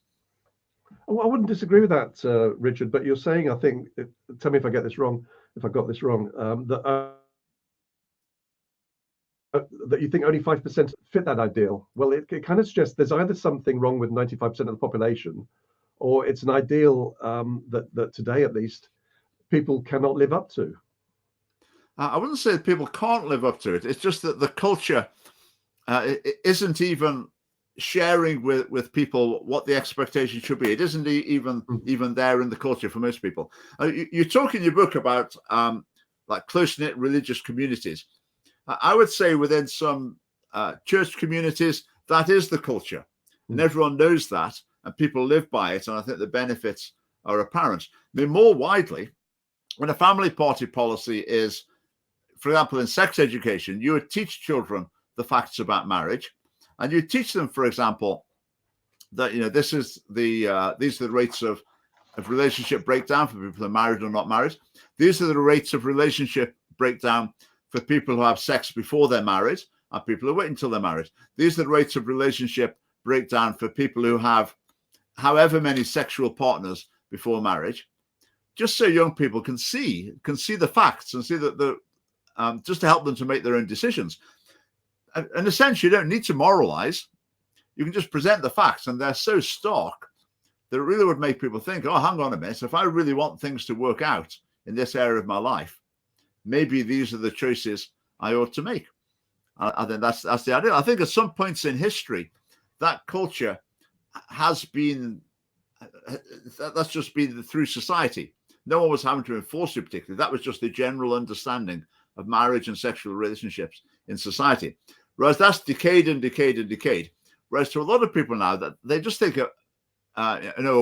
Well, I wouldn't disagree with that, Richard, but you're saying, I think, tell me if I get this wrong, if I got this wrong, that you think only 5% fit that ideal. Well, it kind of suggests there's either something wrong with 95% of the population, or it's an ideal that today, at least, people cannot live up to. I wouldn't say that people can't live up to it. It's just that the culture isn't even sharing with people what the expectation should be. It isn't even there in the culture for most people. You talk in your book about like close-knit religious communities. I would say within some church communities, that is the culture. And everyone knows that, and people live by it, and I think the benefits are apparent. I mean, more widely, when a family party policy is, for example, in sex education, you would teach children the facts about marriage, and you teach them, for example, that, you know, this is these are the rates of relationship breakdown for people who are married or not married. These are the rates of relationship breakdown for people who have sex before they're married and people who wait until they're married. These are the rates of relationship breakdown for people who have however many sexual partners before marriage, just so young people can see the facts and see that just to help them to make their own decisions. In a sense, you don't need to moralize. You can just present the facts, and they're so stark that it really would make people think, oh, hang on a minute, if I really want things to work out in this area of my life, maybe these are the choices I ought to make. I think that's the idea. I think at some points in history, that culture has been, that's just been through society. No one was having to enforce it particularly. That was just the general understanding of marriage and sexual relationships in society. Whereas that's decayed and decayed and decayed. Whereas to a lot of people now, that they just think a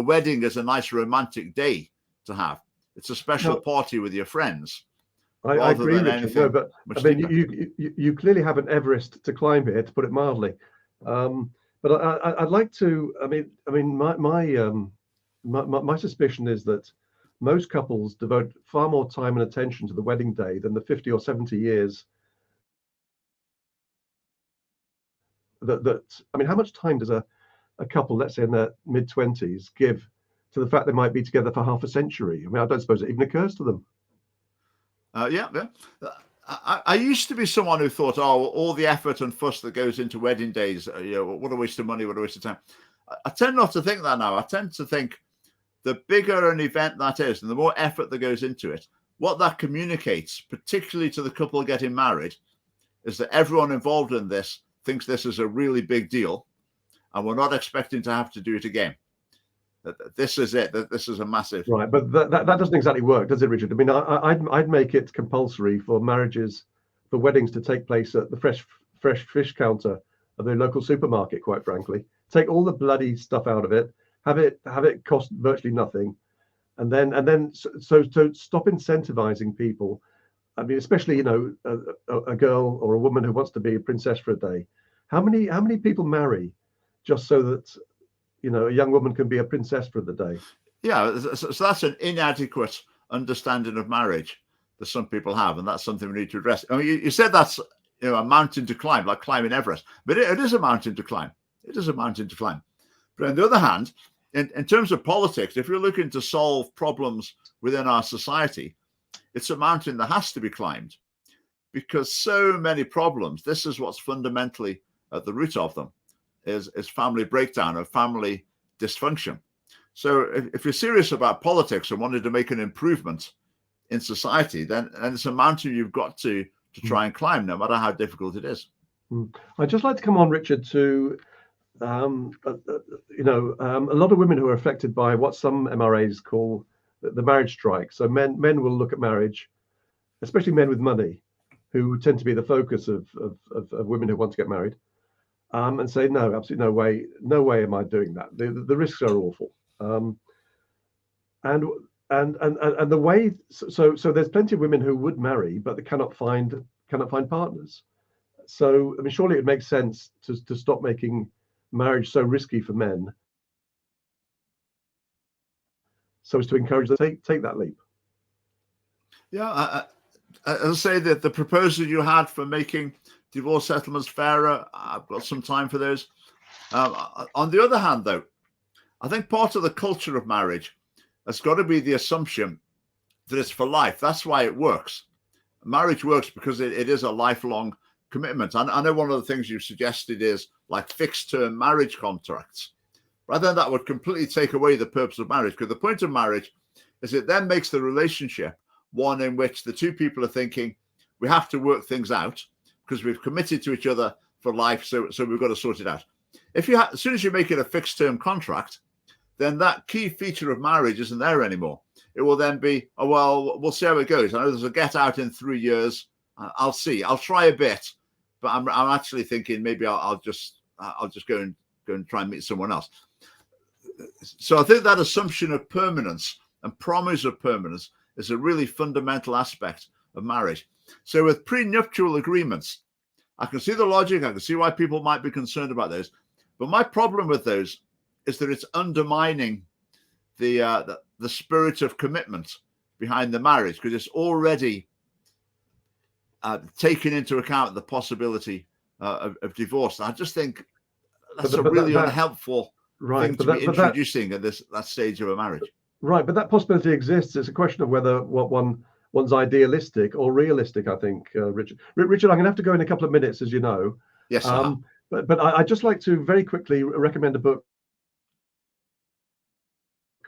wedding is a nice romantic day to have. It's a special party with your friends. I agree, Richard. No, but I mean, you clearly have an Everest to climb here, to put it mildly. But I'd like to. I mean, my suspicion is that most couples devote far more time and attention to the wedding day than the 50 or 70 years. I mean, how much time does a couple, let's say in their mid-20s, give to the fact they might be together for half a century? I mean, I don't suppose it even occurs to them. Yeah. I used to be someone who thought, oh, all the effort and fuss that goes into wedding days, what a waste of money, what a waste of time. I tend not to think that now. I tend to think the bigger an event that is, and the more effort that goes into it, what that communicates, particularly to the couple getting married, is that everyone involved in this thinks this is a really big deal, and we're not expecting to have to do it again. This is it. That this is a massive right. But that doesn't exactly work, does it, Richard? I mean, I'd make it compulsory for weddings to take place at the fresh fish counter of the local supermarket. Quite frankly, take all the bloody stuff out of it. Have it cost virtually nothing, and then so stop incentivizing people. I mean, especially a girl or a woman who wants to be a princess for a day. How many people marry just so that a young woman can be a princess for the day. Yeah, so that's an inadequate understanding of marriage that some people have, and that's something we need to address. I mean, you said that's a mountain to climb, like climbing Everest, but it is a mountain to climb. It is a mountain to climb. But on the other hand, in terms of politics, if you're looking to solve problems within our society, it's a mountain that has to be climbed, because so many problems, this is what's fundamentally at the root of them, is family breakdown or family dysfunction. So if you're serious about politics and wanted to make an improvement in society, then it's a mountain you've got to try and climb, no matter how difficult it is. I'd just like to come on, Richard, to a lot of women who are affected by what some MRAs call the marriage strike. So men will look at marriage, especially men with money, who tend to be the focus of women who want to get married, and say, no, absolutely no way am I doing that. The risks are awful. And the way, so there's plenty of women who would marry, but they cannot find partners. So I mean, surely it makes sense to stop making marriage so risky for men, so as to encourage them to take that leap. Yeah, I'll say that the proposal you had for making divorce settlements fairer, I've got some time for those. On the other hand, though, I think part of the culture of marriage has got to be the assumption that it's for life. That's why it works. Marriage works because it is a lifelong commitment. I know one of the things you've suggested is like fixed term marriage contracts. But then that would completely take away the purpose of marriage, because the point of marriage is it then makes the relationship one in which the two people are thinking, we have to work things out because we've committed to each other for life, so we've got to sort it out. If you as soon as you make it a fixed term contract, then that key feature of marriage isn't there anymore. It will then be, oh, well, we'll see how it goes. I know there's a get out in 3 years. I'll see. I'll try a bit, but I'm actually thinking maybe I'll just go and try and meet someone else. So I think that assumption of permanence and promise of permanence is a really fundamental aspect of marriage. So with prenuptial agreements, I can see the logic. I can see why people might be concerned about those. But my problem with those is that it's undermining the spirit of commitment behind the marriage, because it's already taken into account the possibility of divorce. And I just think that's a really unhelpful thing to be introducing at that stage of a marriage. Right, but that possibility exists. It's a question of whether one's idealistic or realistic, I think, Richard. Richard, I'm going to have to go in a couple of minutes, as you know. Yes, but I'd just like to very quickly recommend a book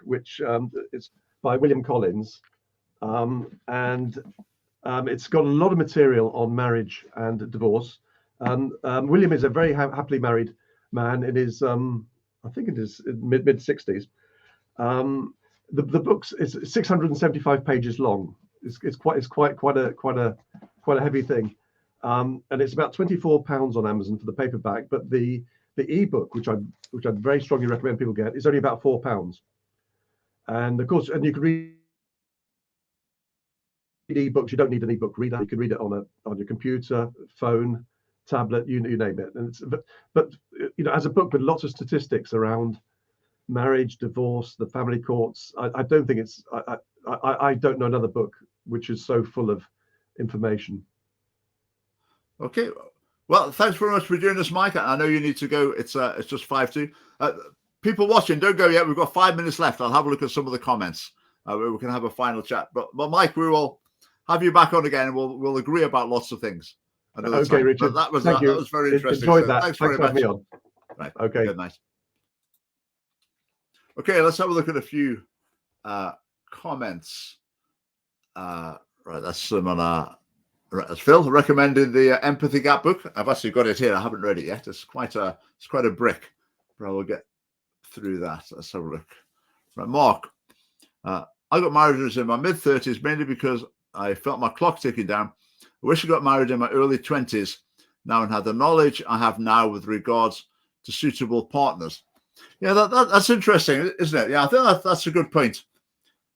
which is by William Collins, and it's got a lot of material on marriage and divorce. William is a very happily married man in his, I think it is mid 60s. The book is 675 pages long. It's quite a heavy thing, and it's about £24 on Amazon for the paperback. But the ebook, which I very strongly recommend people get, is only about £4. And of course, and you can read ebooks. You don't need an ebook reader. You can read it on your computer, phone, tablet, you name it. And but as a book with lots of statistics around marriage, divorce, the family courts, I don't think it's. I don't know another book which is so full of information. Okay. Well, thanks very much for doing this, Mike. I know you need to go. It's just 5:02. People watching, don't go yet. We've got 5 minutes left. I'll have a look at some of the comments. We can have a final chat. But Mike, we will have you back on again, and we'll agree about lots of things. Okay, Richard. That was very interesting. Enjoyed that. Thanks very much. Me on. Right. Okay. Good night. Okay, let's have a look at a few comments. Right, that's someone. That's Phil recommended the Empathy Gap book. I've actually got it here. I haven't read it yet. It's quite a brick, but I will get through that. Let's have a look. Right, Mark. I got married when I was in my mid-30s, mainly because I felt my clock ticking down. I wish I got married in my early 20s now and had the knowledge I have now with regards to suitable partners. Yeah, that's interesting, isn't it? Yeah, I think that's a good point.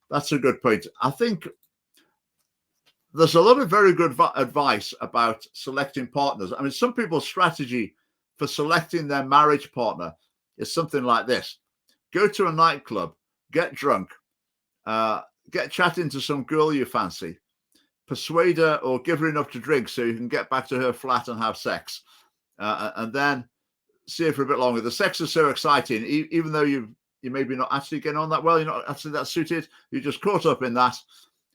That's a good point. I think there's a lot of very good advice about selecting partners. I mean, some people's strategy for selecting their marriage partner is something like this. go to a nightclub, get drunk, get chatting to some girl you fancy, persuade her or give her enough to drink so you can get back to her flat and have sex, and then see her for a bit longer. The sex is so exciting, even though you maybe not actually getting on that well, you're not actually that suited, you're just caught up in that.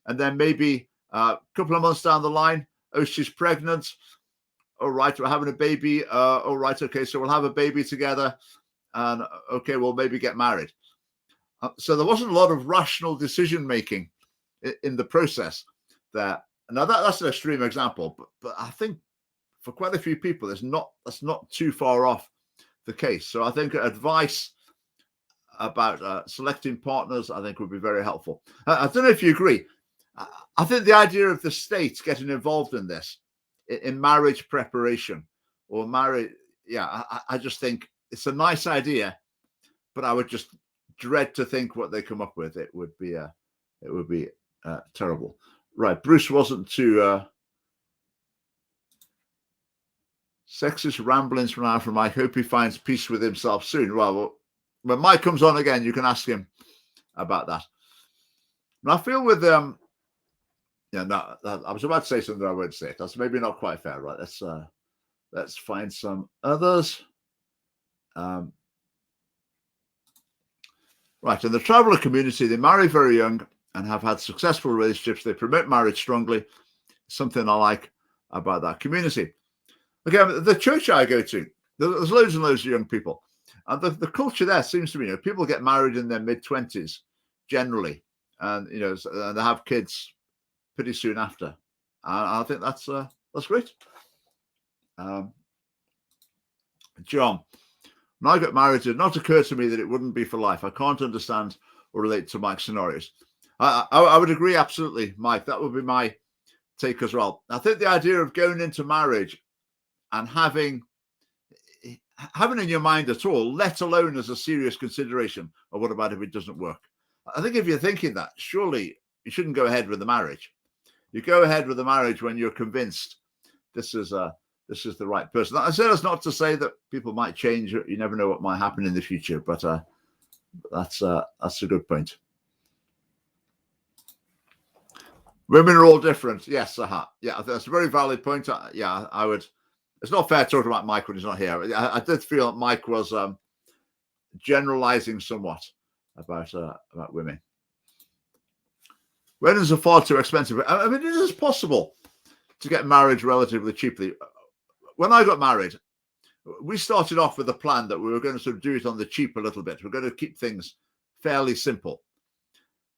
And then maybe a couple of months down the line, oh, she's pregnant. All right, we're having a baby. All right, okay, so we'll have a baby together. And okay, we'll maybe get married. So there wasn't a lot of rational decision making in the process there. Now that's an extreme example, but I think for quite a few people, that's not too far off the case. So I think advice about selecting partners, I think, would be very helpful. I don't know if you agree. I think the idea of the state getting involved in this, in marriage preparation or marriage, I just think it's a nice idea, but I would just dread to think what they come up with. It would be terrible. Right, Bruce wasn't too sexist ramblings from Mike. Hope he finds peace with himself soon. Well, when Mike comes on again, you can ask him about that. And I feel with I was about to say something I won't say. That's maybe not quite fair, right? Let's find some others. Right, in the traveller community, they marry very young and have had successful relationships. They promote marriage strongly. Something I like about that community. Again, the church I go to, there's loads and loads of young people. And the culture there seems to be, people get married in their mid-20s generally, and and they have kids pretty soon after. I think that's great. John, when I got married, it did not occur to me that it wouldn't be for life. I can't understand or relate to Mike's scenarios. I would agree absolutely, Mike. That would be my take as well. I think the idea of going into marriage and having in your mind at all, let alone as a serious consideration of what about if it doesn't work. I think if you're thinking that, surely you shouldn't go ahead with the marriage. You go ahead with the marriage when you're convinced this is the right person. I say that's not to say that people might change. You never know what might happen in the future, but that's a good point. Women are all different. Yes, yeah, that's a very valid point. I would. It's not fair talking about Mike when he's not here. I did feel that Mike was generalizing somewhat about women. Weddings are far too expensive. I mean, it is possible to get married relatively cheaply. When I got married, we started off with a plan that we were going to sort of do it on the cheap a little bit. We're going to keep things fairly simple.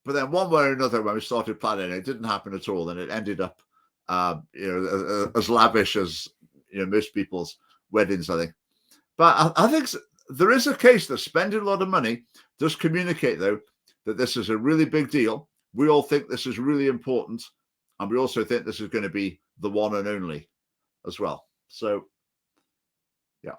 But then one way or another, when we started planning, it didn't happen at all. And it ended up, as lavish as, most people's weddings, I think. But I think there is a case that spending a lot of money does communicate, though, that this is a really big deal. We all think this is really important. And we also think this is going to be the one and only as well. So, yeah.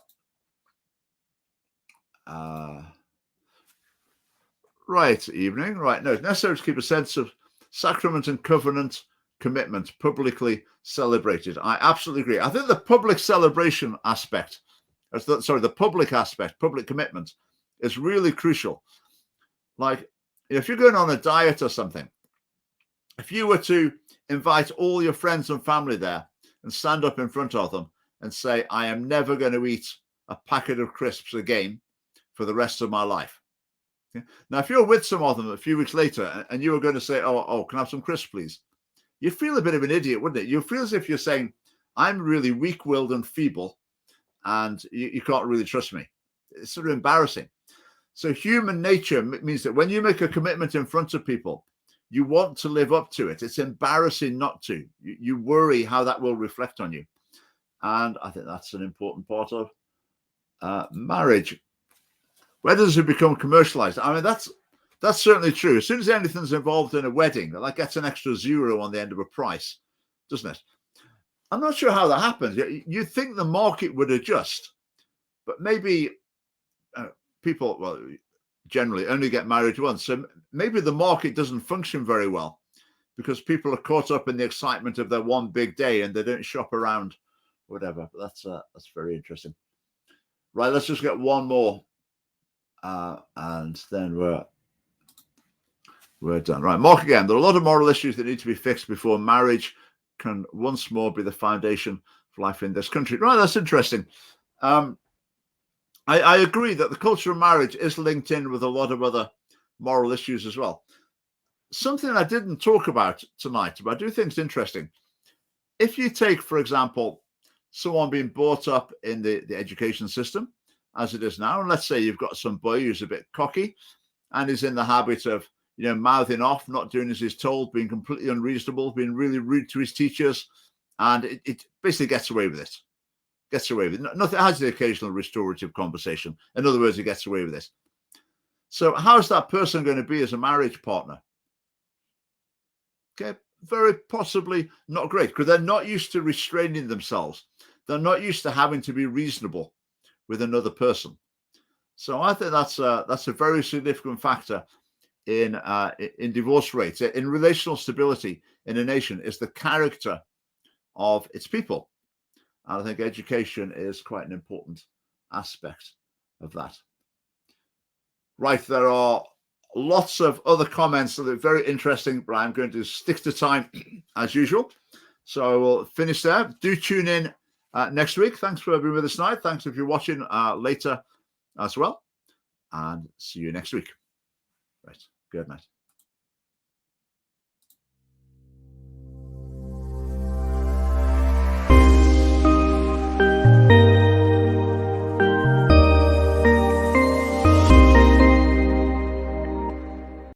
Right, evening. Right. No, it's necessary to keep a sense of sacrament and covenant commitment publicly celebrated. I absolutely agree. I think the public celebration aspect, the public aspect, public commitment is really crucial. Like, if you're going on a diet or something, if you were to invite all your friends and family there and stand up in front of them and say, I am never going to eat a packet of crisps again for the rest of my life. Okay? Now, if you're with some of them a few weeks later and you were going to say, oh, can I have some crisps, please? You feel a bit of an idiot, wouldn't it? You feel as if you're saying, I'm really weak-willed and feeble, and you can't really trust me. It's sort of embarrassing. So human nature means that when you make a commitment in front of people, you want to live up to it. It's embarrassing not to. You worry how that will reflect on you. And I think that's an important part of marriage. Where does it become commercialized? I mean, that's certainly true. As soon as anything's involved in a wedding, that gets an extra zero on the end of a price, doesn't it? I'm not sure how that happens. You'd think the market would adjust, but maybe people, well, generally only get married once. So maybe the market doesn't function very well because people are caught up in the excitement of their one big day and they don't shop around, whatever. But that's very interesting. Right, let's just get one more and then we're done. Right, Mark again. There are a lot of moral issues that need to be fixed before marriage can once more be the foundation for life in this country. Right, that's interesting. I agree that the culture of marriage is linked in with a lot of other moral issues as well. Something I didn't talk about tonight, but I do think it's interesting. If you take, for example, someone being brought up in the education system as it is now, and let's say you've got some boy who's a bit cocky and is in the habit of, mouthing off, not doing as he's told, being completely unreasonable, being really rude to his teachers, and it basically gets away with it. Nothing, has the occasional restorative conversation. In other words, he gets away with it. So how's that person going to be as a marriage partner? Okay, very possibly not great, because they're not used to restraining themselves. They're not used to having to be reasonable with another person. So I think that's a very significant factor in divorce rates, in relational stability in a nation, is the character of its people. And I think education is quite an important aspect of that. Right, there are lots of other comments that are very interesting, but I'm going to stick to time as usual. So I will finish there. Do tune in next week. Thanks for being with us tonight. Thanks if you're watching later as well. And see you next week. Right, good night.